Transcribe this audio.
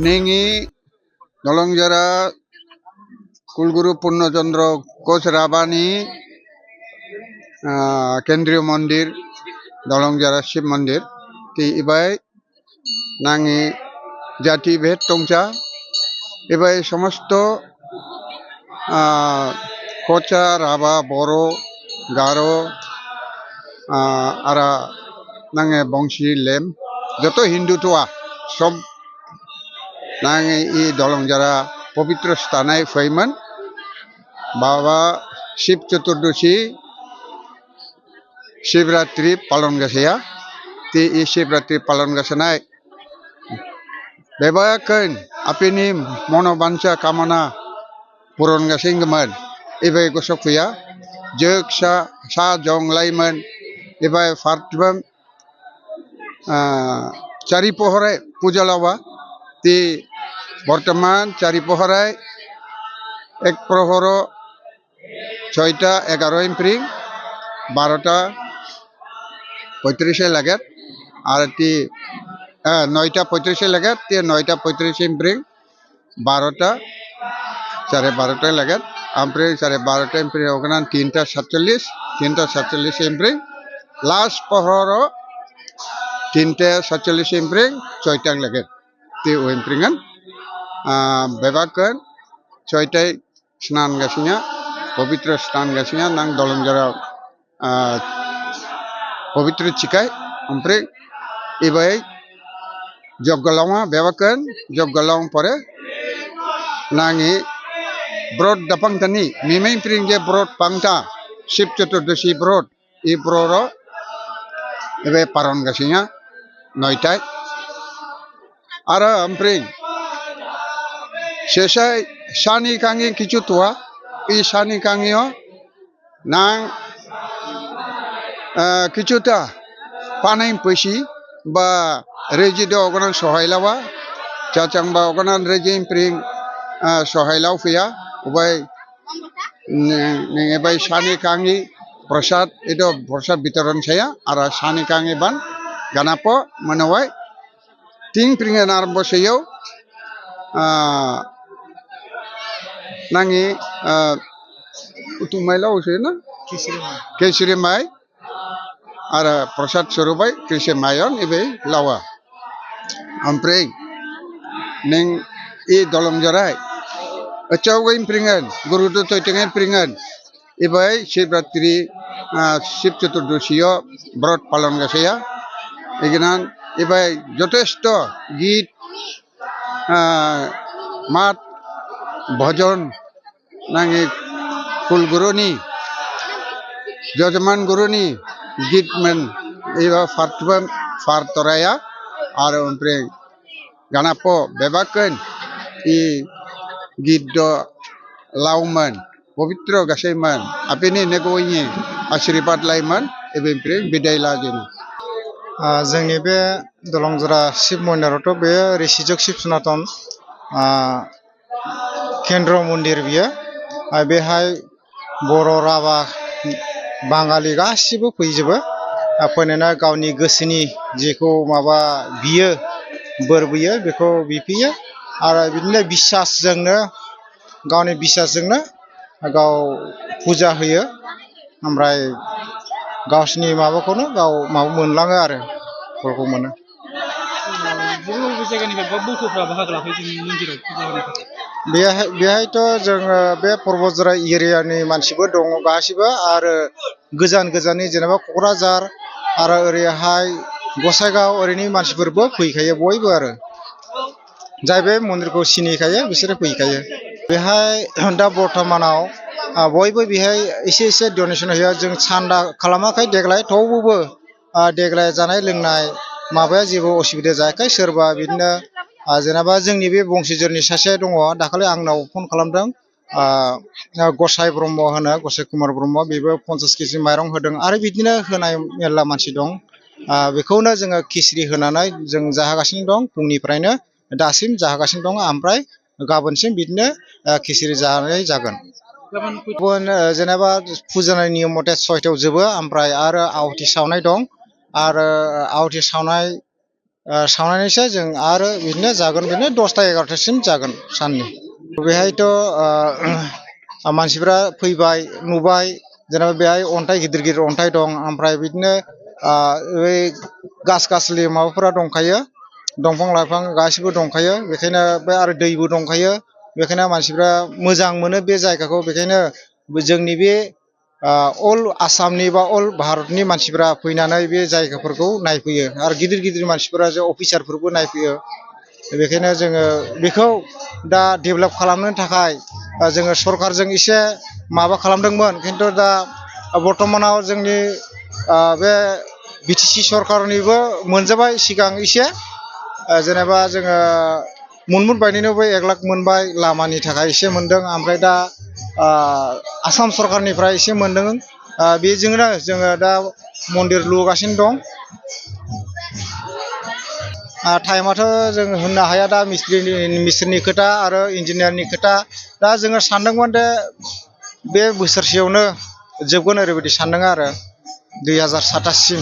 নেঙি দলংজারা কুলগুরু পূর্ণচন্দ্র coach রাবানি কেন্দ্রীয় মন্দির দলংজারা শিব মন্দির তি ইবাই নাঙি জাতি ভেদ টংচা এবাই সমস্ত কোচা রাবা বড় গারো আরা নাঙে বংশী লেম যত হিন্দু তোয়া সব নাঙে ই দলংজারা পবিত্র স্থানায় ফৈমন বাবা শিব চতুর্দশী শিবরাত্রি পালন গাছেয়া তি ই শিবরাত্রি পালন গাছানায় বেবায়াকেন আপিনি মনোবাঞ্ছা কামনা পুরन गासिनगमोन इबाय गसक फैया जोग सा जं लाइमोन इबाय फार्टबम चारि पहराय पूजा लावा ती बर्तमान चारि पहराय एक प्रहर 6টা 11 एप्रिल 12টা 35 लागत और ती 9টা 35 लागत ती 9টা 35 एप्रिल 12টা 12:30 लागत ओमफ्राय 12:30 एप्रिल होगोन 3টা 47 एप्रिल लास्ट पहर 3টা 47 एप्रिल 6টা लागत ती एप्रिल बेबाकन 6টা स्नान गासिना पवित्र स्नान गासिना नां दलंजारा पवित्र चिकाय ओमफ्राय इबाय जगलावा बेबाकन जगलाव परे नांगी ब्रत दापांगतानी मिमै प्रिंगे ब्रत पांगता शिव चतुर्दशी ब्रत इ ब्रत एबे पारन गासिना 9টা आरो ओमफ्राय शेषाय सानि कांगी किछु तोआ इ सानि कांगियो नां किछुता पानाय पैसि बा रेजिद अगनान सहायलावा चाचांबा अगनान रेजिम प्रिं सहायलाव फैया उबाय नेबाय सानि कांगी प्रसाद इदो प्रसाद वितरण छाया आरो सानि कांगी बान गानापो मनवाय तिं प्रिंगन आरम्भ सैयो नांगी उतुमायला उसेना केसरी माय आरो प्रसाद स्वरूपाय कृषि मायन इबे लावा ओमफ्राय नों इ दलंजाराय अचावगैन प्रिंगन गुरुदो तैतेंगेन प्रिंगन इबाय शिवरात्रि शिव चतुर्दशीयो व्रत पालन गासेया इगनान इबाय यथेष्ट गीत मात भजन नांगे कुलगुरुनि जजमान गुरुनि गीतमन इबा फार्टबम फारतराया आरो ओमफ्राय गानापो बेबाकन इ गीत लावमन पवित्र गासैमन आपिनि नेगोयनि आशीर्वाद लायमन एबेनिफ्राय बिदाय लाजेनो जोंनि बे दलंजरा शिब मन्दिरावथ' बे ऋषिजोग शिब सनातन केन्द्र मन्दिर बियो बेहाय बर' राभा बाङालि गासिबो फैजोबो फैनानै गावनि गोसोनि जेखौ माबा बियो बोर बियो बेखौ बिफैयो आरो बिदिनो बिसासजोंनो गावनि बिसासजोंनो गाव फुजा होयो ओमफ्राय गावसिनि माबाखौनो गाव माबा मोनलाङो आरो फलखौ मोनो बेहायथ' जोङो बे पर्बतजरा एरियानि मानसिबो दङ गासिबो आरो गोजान गोजाननि जेनेबा क'क्राझार आरो ओरैहाय गसाइगाव ओरैनि मानसिफोरबो फैखायो बयबो आरो जाय बे मन्दिरखौ सिनायखायो बिसोरो फैखायो बेहाय दा बर्तमानाव बयबो बेहाय एसे डनेसन होयो जों सान्दा खालामाखै देग्लाय थेवबो देग्लाय जानाय लोंनाय माबाया जेबो असुबिदा जायाखै सोरबा बिदिनो जेनेबा जोंनि बे बंसिजरनि सासे दङ दाखालि आंनाव फन खालामदों गसाइ ब्रह्म होनो गसाइ कुमार ब्रह्म बेबो 50 केजि माइरं होदों आरो बिदिनो होनाय मेरला मानसि दं बेखौनो जोङो खिस्रि होनानै जों जाहोगासिनो दं फुंनिफ्रायनो दासिम जाहोगासिनो दं ओमफ्राय गाबोनसिम बिदिनो खिस्रि जानाय जागोन गुबुन जेनेबा फुजानाय नियम मथे 6टायाव जोबो ओमफ्राय आरो आवथि सावनाय दं आरो आवथि सावनाय सावनानैसो जों आरो बिदिनो जागोन बिदिनो 10टा 11टासिम जागोन साननि बेहायथ' मानसिफ्रा फैबाय नुबाय जेनेबा बेहाय अन्थाइ गिदिर गिदिर अन्थाइ दं ओमफ्राय बिदिनो बै गासलि माबाफोरा दंखायो दंफां लाइफां गासिबो दंखायो बेखायनो बे आरो दैबो दंखायो बेखायनो मानसिफ्रा मोजां मोनो बे जायगाखौ बेखायनो जोंनि बे अल आसामनि बा अल भारतनि मानसिफ्रा फैनानै बे जायगाफोरखौ नायफैयो आरो गिदिर गिदिर मानसिफोरा जे अफिसारफोरबो नायफैयो बेखायनो जोङो बेखौ दा डेभेलप खालामनो थाखाय जोङो सरकारजों एसे माबा खालामदोंमोन खिन्थु दा बर्तमानाव जोंनि बे बिटिसि सरकारनिबो मोनजाबाय सिगां एसे जेनेबा जोङो मुनमुन बायनोबो 1 लाख मोनबाय लामानि थाखाय एसे मोनदों ओमफ्राय दा आसाम सरकारनिफ्राय एसे मोनदों बेजोंनो जोङो दा मन्दिर लुगासिनो दं टाइमाथ' जों होननो हाया दा मिस्ट्रिनि खोथा आरो इन्जिनियारनि खोथा दा जोङो सानदोंमोन दे बे बोसोरसेयावनो जोबगोन ओरैबायदि सानदों आरो 2027सिम